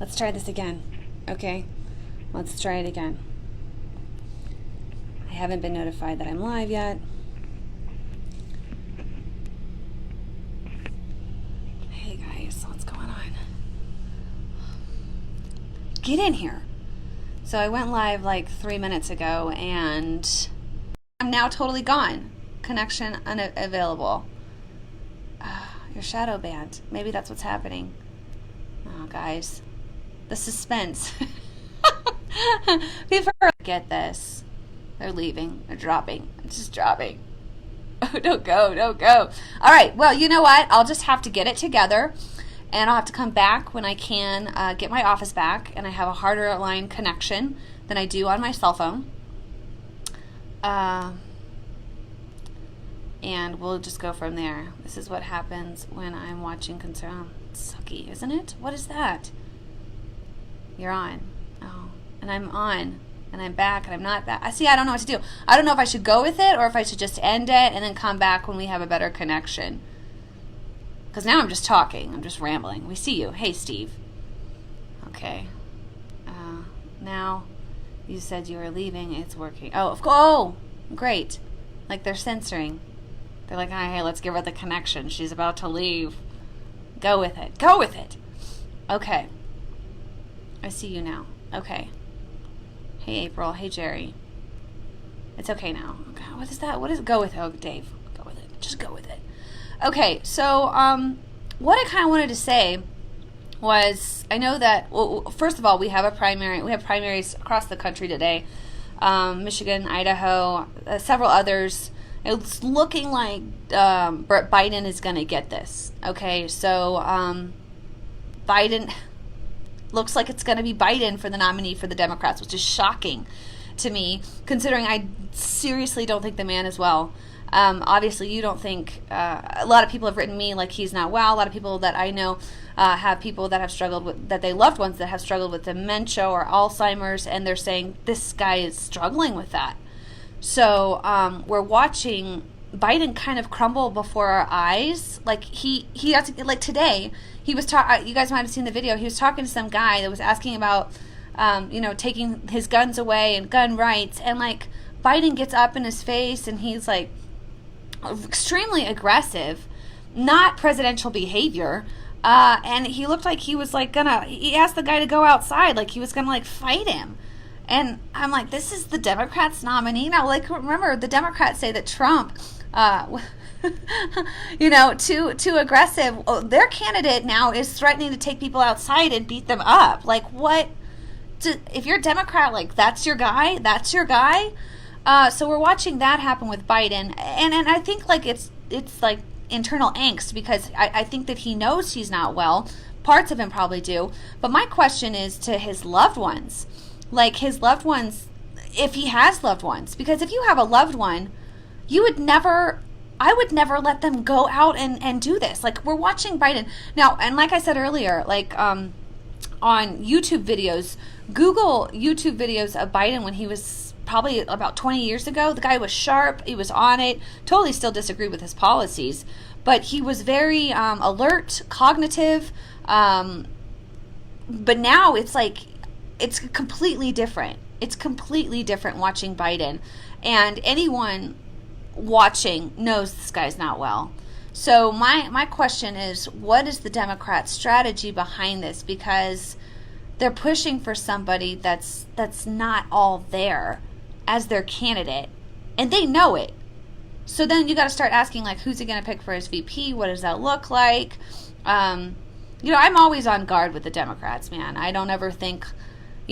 Let's try this again. Okay, let's try it again. I haven't been notified that I'm live yet. Hey guys, what's going on? Get in here. So I went live like 3 minutes ago and I'm now totally gone. Connection unavailable. You're shadow banned. Maybe that's what's happening. Oh, guys. The suspense. Before I get this. They're leaving. They're dropping. It's just dropping. Oh, don't go. Don't go. All right. Well, you know what? I'll just have to get it together. And I'll have to come back when I can get my office back. And I have a harder line connection than I do on my cell phone. And we'll just go from there. This is what happens when I'm watching concern. It's sucky, isn't it? What is that? You're on. Oh, and I'm on. And I'm back, and I'm not back. I see, I don't know what to do. I don't know if I should go with it or if I should just end it and then come back when we have a better connection. Because now I'm just talking. I'm just rambling. We see you. Hey, Steve. Okay. Now, you said you were leaving. It's working. Oh, great. Like they're censoring. They're like, hey, let's give her the connection. She's about to leave. Go with it. Go with it. Okay. I see you now. Okay. Hey, April. Hey, Jerry. It's okay now. Okay. What is that? What is it? Go with it. Oh, Dave. Go with it. Just go with it. Okay. So, what I kind of wanted to say was, I know that, well, first of all, we have primaries across the country today. Michigan, Idaho, several others. It's looking like Biden is going to get this. Okay, so Biden looks like it's going to be Biden for the nominee for the Democrats, which is shocking to me, considering I seriously don't think the man is well. Obviously, you don't think, a lot of people have written me like he's not well. A lot of people that I know have people that have struggled with, that they loved ones that have struggled with dementia or Alzheimer's, and they're saying this guy is struggling with that. So we're watching Biden kind of crumble before our eyes. Like he has to, like today, he was talking, you guys might have seen the video, he was talking to some guy that was asking about, taking his guns away and gun rights, and like Biden gets up in his face and he's like extremely aggressive, not presidential behavior, and he looked like he was like he asked the guy to go outside, like he was gonna like fight him. And I'm like, this is the Democrats' nominee now. Like, remember, the Democrats say that Trump, too aggressive. Oh, their candidate now is threatening to take people outside and beat them up. Like, what? If you're a Democrat, like, that's your guy? That's your guy? So we're watching that happen with Biden. And I think, like, it's like internal angst, because I think that he knows he's not well. Parts of him probably do. But my question is to his loved ones. Like his loved ones, if he has loved ones, because if you have a loved one, I would never let them go out and do this. Like, we're watching Biden now. And like I said earlier, like, on YouTube videos, Google YouTube videos of Biden when he was probably about 20 years ago. The guy was sharp. He was on it. Totally still disagreed with his policies, but he was very alert, cognitive. But now it's like, it's completely different. It's completely different watching Biden. And anyone watching knows this guy's not well. So my question is, what is the Democrat strategy behind this? Because they're pushing for somebody that's not all there as their candidate. And they know it. So then you got to start asking, like, who's he going to pick for his VP? What does that look like? I'm always on guard with the Democrats, man. I don't ever think...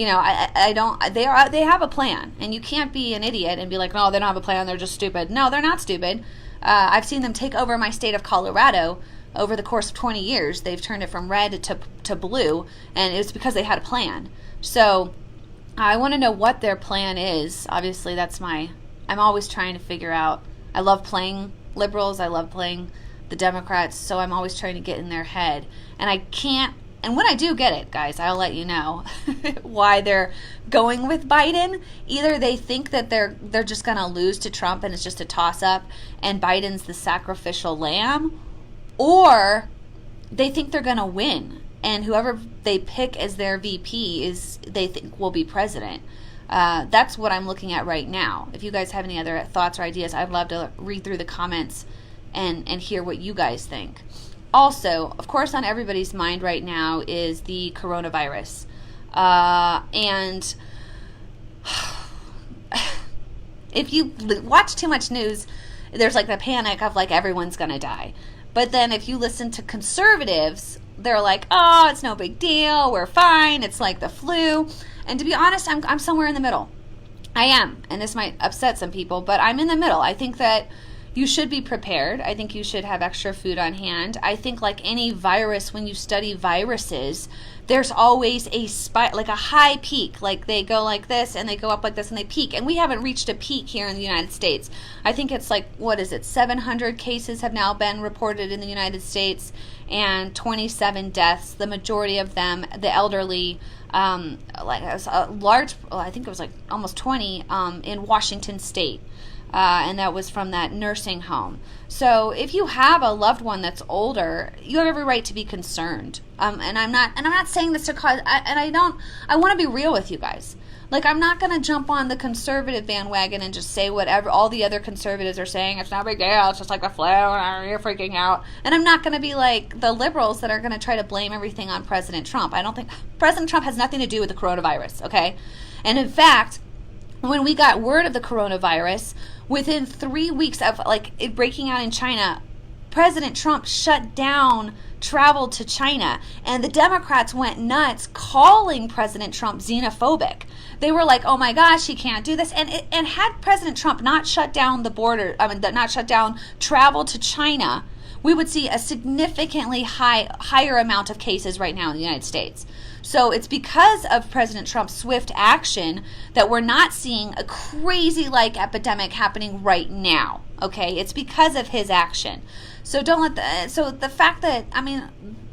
I don't. They have a plan, and you can't be an idiot and be like, no, they don't have a plan. They're just stupid. No, they're not stupid. I've seen them take over my state of Colorado over the course of 20 years. They've turned it from red to blue, and it's because they had a plan. So I want to know what their plan is. Obviously, I'm always trying to figure out. I love playing liberals. I love playing the Democrats. So I'm always trying to get in their head, and I can't. And when I do get it, guys, I'll let you know why they're going with Biden. Either they think that they're just going to lose to Trump and it's just a toss-up and Biden's the sacrificial lamb, or they think they're going to win and whoever they pick as their VP they think will be president. That's what I'm looking at right now. If you guys have any other thoughts or ideas, I'd love to read through the comments and hear what you guys think. Also, of course, on everybody's mind right now is the coronavirus. And if you watch too much news, there's like the panic of like everyone's going to die. But then if you listen to conservatives, they're like, oh, it's no big deal. We're fine. It's like the flu. And to be honest, I'm somewhere in the middle. I am. And this might upset some people, but I'm in the middle. I think that you should be prepared. I think you should have extra food on hand. I think like any virus, when you study viruses, there's always a spike, like a high peak. Like they go like this and they go up like this and they peak. And we haven't reached a peak here in the United States. I think it's like, 700 cases have now been reported in the United States and 27 deaths. The majority of them, the elderly, like a large, I think it was like almost 20 in Washington State. And that was from that nursing home. So if you have a loved one that's older, you have every right to be concerned. And I'm not saying this to cause, I want to be real with you guys. Like, I'm not going to jump on the conservative bandwagon and just say whatever all the other conservatives are saying. It's not a big deal. It's just like the flu. You're freaking out. And I'm not going to be like the liberals that are going to try to blame everything on President Trump. I don't think President Trump has nothing to do with the coronavirus, okay? And in fact, when we got word of the coronavirus, within 3 weeks of like it breaking out in China, President Trump shut down travel to China, and the Democrats went nuts calling President Trump xenophobic. They were like, "Oh my gosh, he can't do this." And had President Trump not shut down not shut down travel to China, we would see a significantly higher amount of cases right now in the United States. So it's because of President Trump's swift action that we're not seeing a crazy like epidemic happening right now. Okay, it's because of his action. So the fact that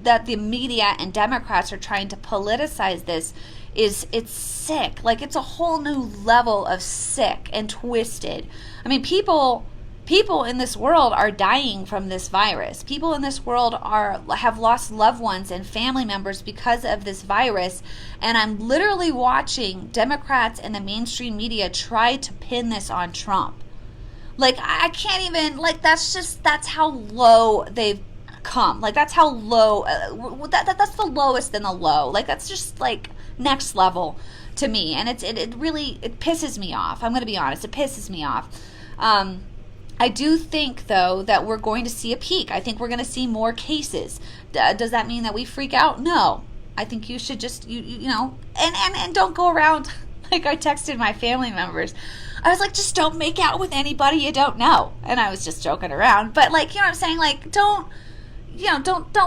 that the media and Democrats are trying to politicize this it's sick. Like, it's a whole new level of sick and twisted. I mean, people in this world are dying from this virus. People in this world have lost loved ones and family members because of this virus. And I'm literally watching Democrats and the mainstream media try to pin this on Trump. Like, I can't even, like, that's how low they've come. Like, that's how low, that's the lowest in the low. Like, that's just, like, next level to me. And it really pisses me off. I'm going to be honest. It pisses me off. I do think, though, that we're going to see a peak. I think we're going to see more cases. Does that mean that we freak out? No. I think you should just, you know, and don't go around, like I texted my family members. I was like, just don't make out with anybody you don't know. And I was just joking around. But, like, you know what I'm saying? Like, don't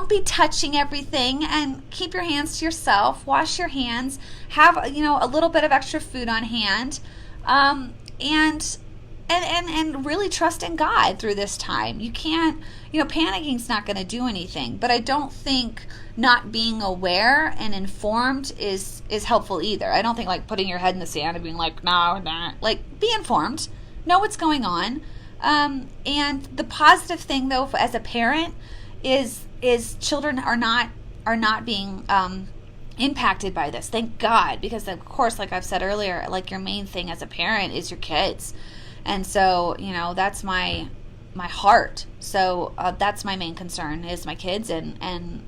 be touching everything, and keep your hands to yourself. Wash your hands. Have, a little bit of extra food on hand. And really trust in God through this time. You can't, panicking's not going to do anything. But I don't think not being aware and informed is helpful either. I don't think, like, putting your head in the sand and being like, no, not. Like, be informed. Know what's going on. And the positive thing, though, as a parent, is children are not being impacted by this. Thank God. Because, of course, like I've said earlier, like, your main thing as a parent is your kids. And so, that's my heart. So that's my main concern is my kids, and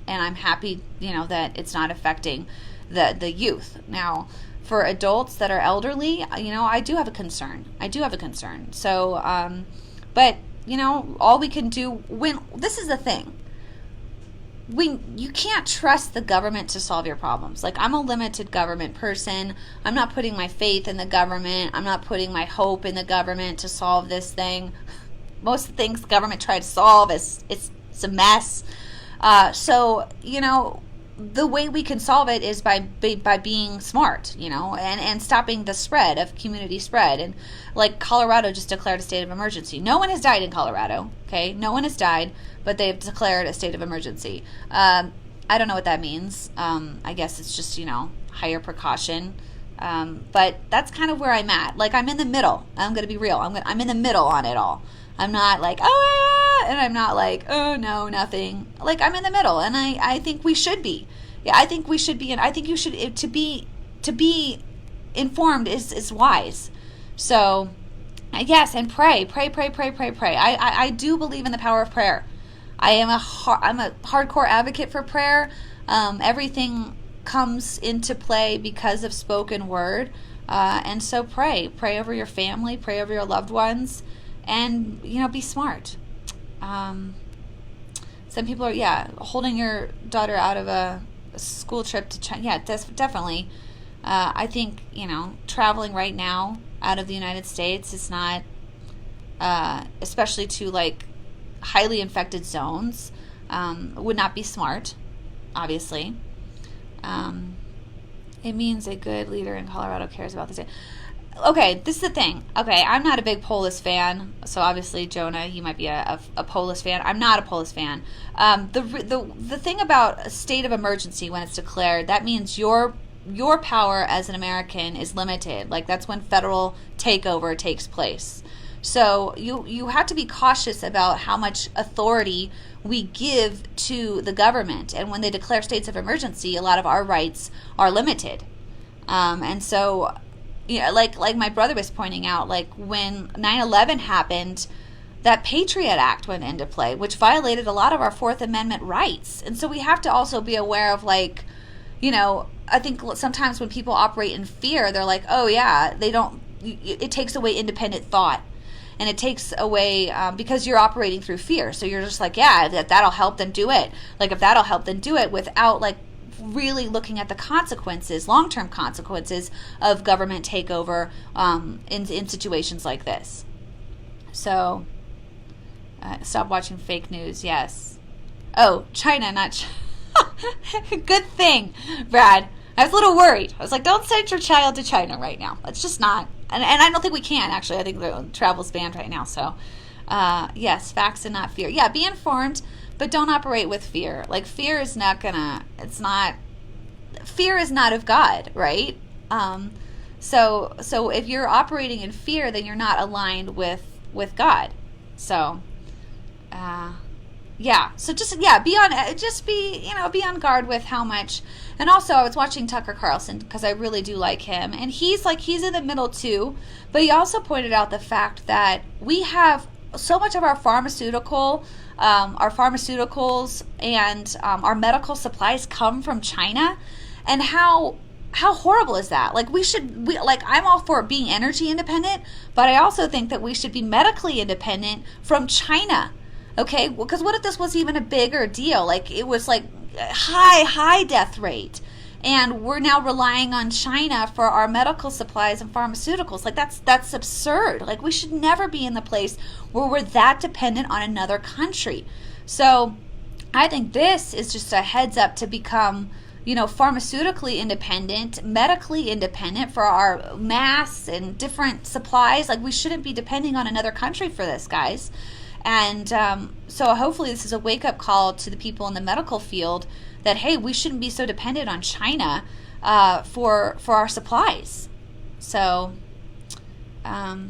I'm happy, that it's not affecting the youth. Now, for adults that are elderly, I do have a concern. So, but, all we can do this is the thing. You can't trust the government to solve your problems. Like, I'm a limited government person. I'm not putting my faith in the government. I'm not putting my hope in the government to solve this thing. Most of the things the government tries to solve it's a mess. So, the way we can solve it is by being smart, and stopping the spread of community spread. And like Colorado just declared a state of emergency. No one has died in Colorado, okay? No one has died, but they've declared a state of emergency. I don't know what that means. I guess it's just, higher precaution. But that's kind of where I'm at. Like, I'm in the middle. I'm going to be real. I'm in the middle on it all. I'm not like, oh, and I'm not like, oh, no, nothing. Like, I'm in the middle, and I think we should be. Yeah, I think we should be, I think you should, to be informed is wise. So, yes, and pray. I do believe in the power of prayer. I'm a hardcore advocate for prayer. Everything comes into play because of spoken word. And so pray over your family, pray over your loved ones, and, be smart. Some people are, holding your daughter out of a school trip to China. Yeah, definitely. I think, traveling right now out of the United States is not, especially to like highly infected zones, would not be smart, obviously. It means a good leader in Colorado cares about the state. Okay, this is the thing. Okay, I'm not a big Polis fan, so obviously Jonah, you might be a Polis fan. I'm not a Polis fan. The thing about a state of emergency when it's declared, that means your power as an American is limited. Like, that's when federal takeover takes place. So you have to be cautious about how much authority we give to the government. And when they declare states of emergency, a lot of our rights are limited. And so, like my brother was pointing out, like when 9/11 happened, that Patriot Act went into play, which violated a lot of our Fourth Amendment rights. And so we have to also be aware of, like, I think sometimes when people operate in fear, they're like, oh yeah, it takes away independent thought. And it takes away, because you're operating through fear. So you're just like, yeah, that'll help, then do it. Like, if that'll help, then do it, without like really looking at the consequences, long-term consequences of government takeover in situations like this. So, stop watching fake news, yes. Oh, China, not China. Good thing, Brad. I was a little worried. I was like, don't send your child to China right now. Let's just not. And I don't think we can, actually. I think the travel's banned right now. So, yes, facts and not fear. Yeah, be informed, but don't operate with fear. Like, fear is not fear is not of God, right? So if you're operating in fear, then you're not aligned with God. So, yeah. So be on guard with how much. And also, I was watching Tucker Carlson because I really do like him, and he's in the middle too. But he also pointed out the fact that we have so much of our pharmaceuticals and our medical supplies come from China, and how horrible is that? Like, I'm all for being energy independent, but I also think that we should be medically independent from China. Okay, well, because what if this was even a bigger deal? Like, it was like high death rate, and we're now relying on China for our medical supplies and pharmaceuticals. Like, that's absurd. Like, we should never be in the place where we're that dependent on another country. So I think this is just a heads up to become, pharmaceutically independent, medically independent for our masks and different supplies. Like, we shouldn't be depending on another country for this, guys. And so hopefully this is a wake-up call to the people in the medical field that, hey, we shouldn't be so dependent on China for our supplies. So, yeah,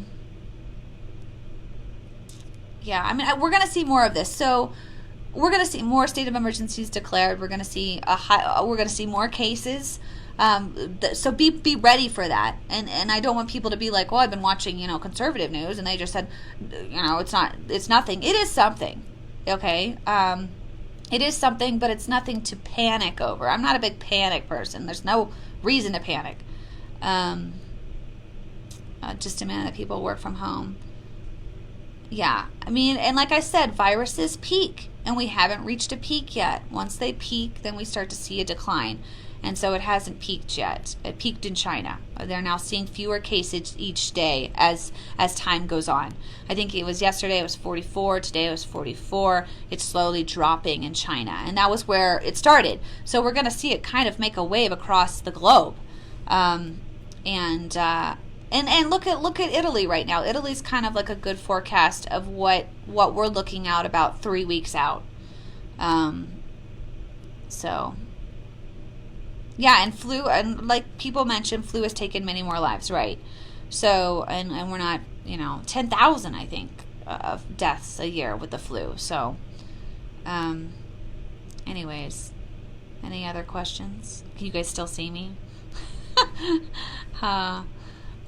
I mean, we're going to see more of this. So we're going to see more state of emergencies declared. We're going to see more cases. So be ready for that. And I don't want people to be like, well, I've been watching, conservative news, and they just said, it's nothing. It is something. Okay. It is something, but it's nothing to panic over. I'm not a big panic person. There's no reason to panic. Just demand that people work from home. Yeah. I mean, and like I said, viruses peak, and we haven't reached a peak yet. Once they peak, then we start to see a decline. And so it hasn't peaked yet. It peaked in China. They're now seeing fewer cases each day as time goes on. I think it was yesterday it was 44. Today it was 44. It's slowly dropping in China. And that was where it started. So we're going to see it kind of make a wave across the globe. And look at Italy right now. Italy's kind of like a good forecast of what we're looking at about 3 weeks out. So... yeah, and flu, and like people mentioned, flu has taken many more lives, right? So, and we're not, 10,000, I think, of deaths a year with the flu. So, anyways, Any other questions? Can you guys still see me? But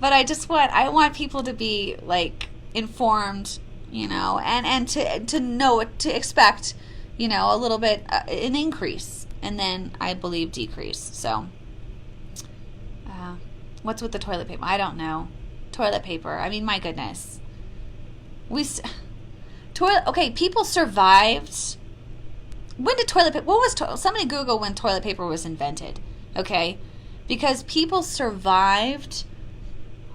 I want people to be like informed, and to know, to expect, a little bit, an increase, and then I believe decrease. So, what's with the toilet paper? I don't know. Toilet paper. I mean, my goodness. Okay, people survived. When did toilet paper, somebody Google when toilet paper was invented, okay? Because people survived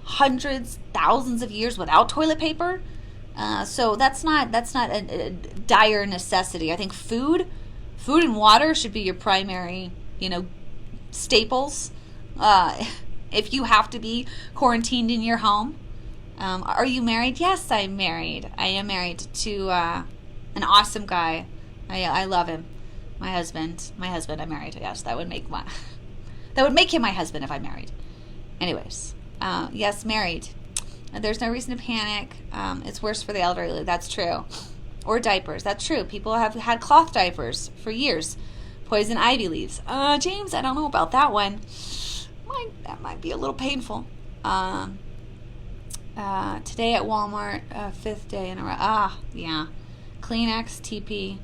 hundreds, thousands of years without toilet paper. So that's not a dire necessity. I think food and water should be your primary, staples. If you have to be quarantined in your home. Are you married? Yes, I'm married. I am married to an awesome guy. I love him. My husband, I'm married to. Yes, that would make him my husband if I'm married. Anyways, yes, married. There's no reason to panic. It's worse for the elderly. That's true. Or diapers. That's true. People have had cloth diapers for years. Poison ivy leaves. James, I don't know about that one. That might be a little painful. Today at Walmart, 5th day in a row. Yeah. Kleenex, TP.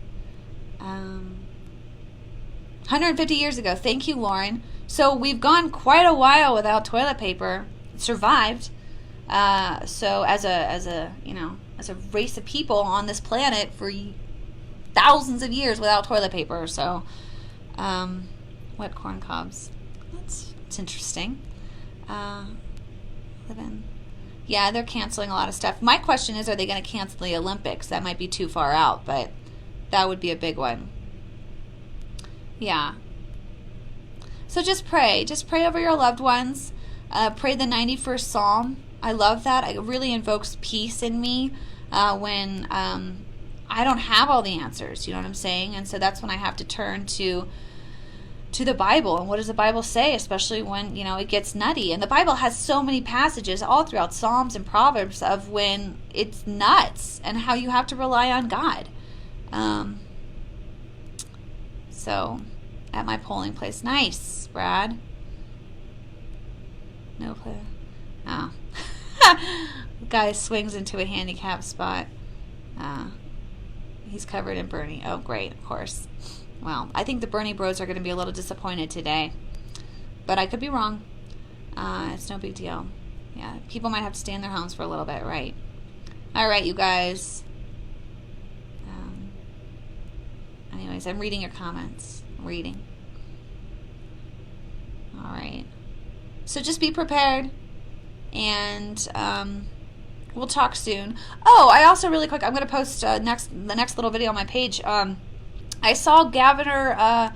150 years ago. Thank you, Lauren. So we've gone quite a while without toilet paper. Survived. So as a race of people on this planet for thousands of years without toilet paper. So, wet corn cobs. It's interesting. Yeah, they're canceling a lot of stuff. My question is, are they going to cancel the Olympics? That might be too far out, but that would be a big one. Yeah. So just pray. Just pray over your loved ones. Pray the 91st Psalm. I love that. It really invokes peace in me when I don't have all the answers. You know what I'm saying? And so that's when I have to turn to the Bible. And what does the Bible say? Especially when, it gets nutty. And the Bible has so many passages all throughout Psalms and Proverbs of when it's nuts and how you have to rely on God. So, at my polling place. Nice, Brad. No play. Oh. The guy swings into a handicap spot. He's covered in Bernie. Oh, great, of course. Well, I think the Bernie bros are going to be a little disappointed today. But I could be wrong. It's no big deal. Yeah, people might have to stay in their homes for a little bit, right? All right, you guys. Anyways, I'm reading your comments. Reading. All right. So just be prepared. And we'll talk soon. Oh, I also really quick, I'm going to post the next little video on my page. I saw Governor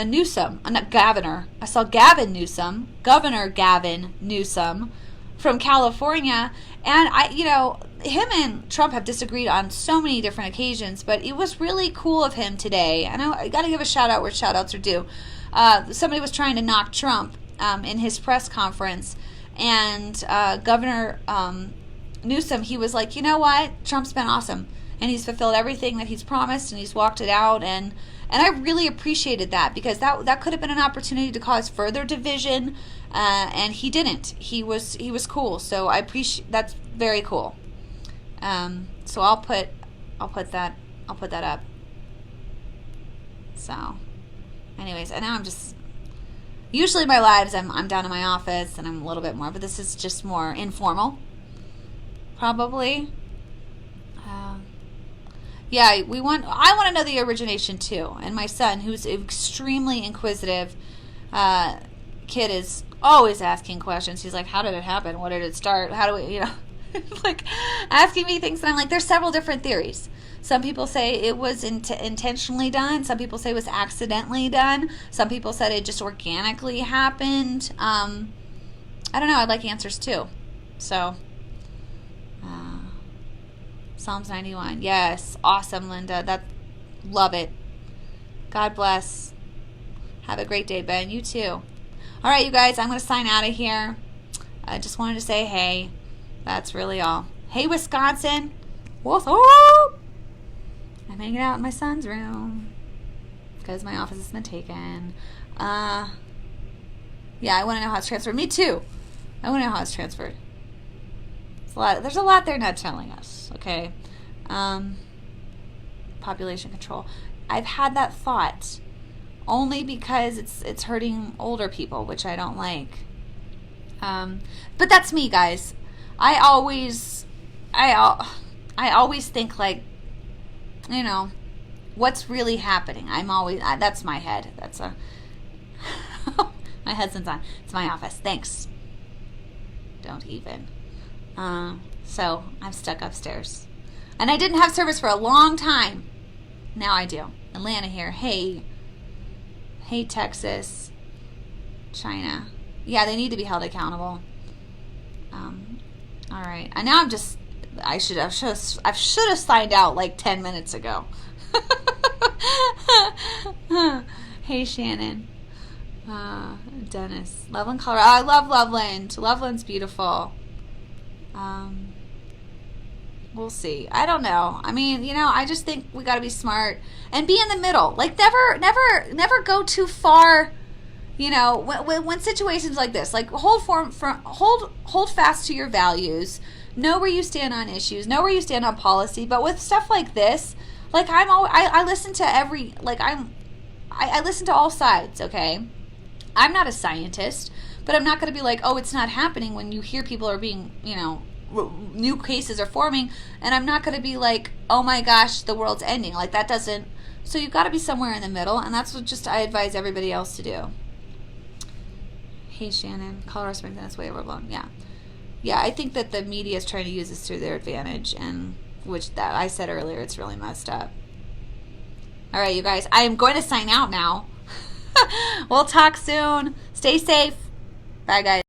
Newsom. Not Governor. I saw Gavin Newsom. Governor Gavin Newsom from California. And him and Trump have disagreed on so many different occasions, but it was really cool of him today. And I got to give a shout out where shout outs are due. Somebody was trying to knock Trump in his press conference, and Governor Newsom, he was like, you know what? Trump's been awesome, and he's fulfilled everything that he's promised, and he's walked it out, and I really appreciated that, because that could have been an opportunity to cause further division, and he didn't. He was cool, so I appreciate. That's very cool. So I'll put that up. So, anyways, and now I'm just. Usually my lives, I'm down in my office and I'm a little bit more, but this is just more informal, probably. Yeah, I want to know the origination too. And my son, who's extremely inquisitive, kid, is always asking questions. He's like, how did it happen? What did it start? How do we, like asking me things. And I'm like, there's several different theories. Some people say it was intentionally done. Some people say it was accidentally done. Some people said it just organically happened. I don't know. I'd like answers too. So, Psalms 91. Yes. Awesome, Linda. Love it. God bless. Have a great day, Ben. You too. All right, you guys. I'm going to sign out of here. I just wanted to say hey. That's really all. Hey, Wisconsin. What's up? I'm hanging out in my son's room. because my office has been taken. Yeah, I want to know how it's transferred. Me too. I want to know how it's transferred. There's a lot they're not telling us, okay? Population control. I've had that thought only because it's hurting older people, which I don't like. But that's me, guys. I always think like, you know, what's really happening. That's my head. That's my headset's on. It's my office. Thanks. Don't even. So I'm stuck upstairs. And I didn't have service for a long time. Now I do. Atlanta here. Hey, Texas. China. Yeah, they need to be held accountable. All right. And now I should have signed out like 10 minutes ago. Hey, Shannon. Dennis. Loveland, Colorado. I love Loveland. Loveland's beautiful. We'll see. I don't know. I mean, you know, I just think we got to be smart and be in the middle. Like never go too far. You know, when situations like this, like hold fast to your values. Know where you stand on issues. Know where you stand on policy. But with stuff like this, like I listen to I listen to all sides. Okay, I'm not a scientist, but I'm not going to be like, oh, it's not happening when you hear people are being, you know, new cases are forming, and I'm not going to be like, oh my gosh, the world's ending. Like that doesn't. So you've got to be somewhere in the middle, and that's what I advise everybody else to do. Hey, Shannon, Colorado Springs, that's way overblown. Yeah, I think that the media is trying to use this to their advantage, and which that I said earlier, it's really messed up. All right, you guys, I am going to sign out now. We'll talk soon. Stay safe. Bye, guys.